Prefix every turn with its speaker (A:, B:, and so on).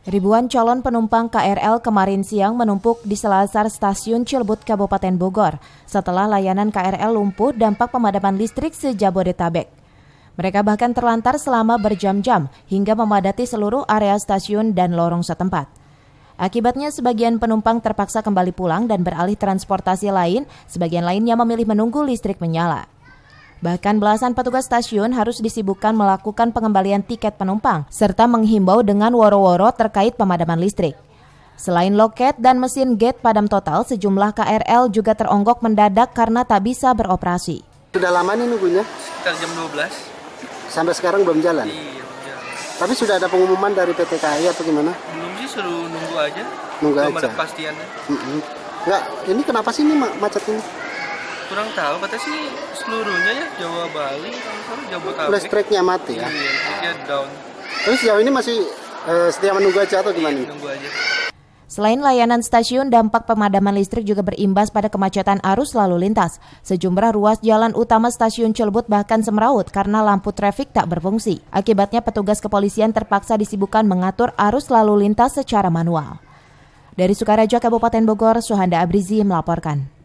A: Ribuan calon penumpang KRL kemarin siang menumpuk di selasar stasiun Cilebut, Kabupaten Bogor setelah layanan KRL lumpuh dampak pemadaman listrik se-Jabodetabek. Mereka bahkan terlantar selama berjam-jam hingga memadati seluruh area stasiun dan lorong setempat. Akibatnya sebagian penumpang terpaksa kembali pulang dan beralih transportasi lain, sebagian lainnya memilih menunggu listrik menyala. Bahkan belasan petugas stasiun harus disibukkan melakukan pengembalian tiket penumpang, serta menghimbau dengan woro-woro terkait pemadaman listrik. Selain loket dan mesin gate padam total, sejumlah KRL juga teronggok mendadak karena tak bisa beroperasi.
B: Sudah lama nih nunggunya?
C: Sekitar jam 12.
B: Sampai sekarang belum jalan?
C: Iya, belum jalan.
B: Tapi sudah ada pengumuman dari PT KAI atau gimana?
C: Belum sih, suruh nunggu aja.
B: Nunggu
C: belum
B: aja?
C: Ada kepastiannya.
B: Enggak, ini kenapa sih ini macet ini?
C: Kurang tahu, katanya sih seluruhnya ya, Jawa, Bali, Jabodetabek.
B: Listriknya mati ya?
C: Iya, listriknya down.
B: Terus sejauh ini masih setia menunggu aja atau gimana?
C: Nunggu aja.
A: Selain layanan stasiun, dampak pemadaman listrik juga berimbas pada kemacetan arus lalu lintas. Sejumlah ruas jalan utama stasiun Cilebut bahkan semeraut karena lampu trafik tak berfungsi. Akibatnya petugas kepolisian terpaksa disibukkan mengatur arus lalu lintas secara manual. Dari Sukaraja, Kabupaten Bogor, Suhanda Abrizi melaporkan.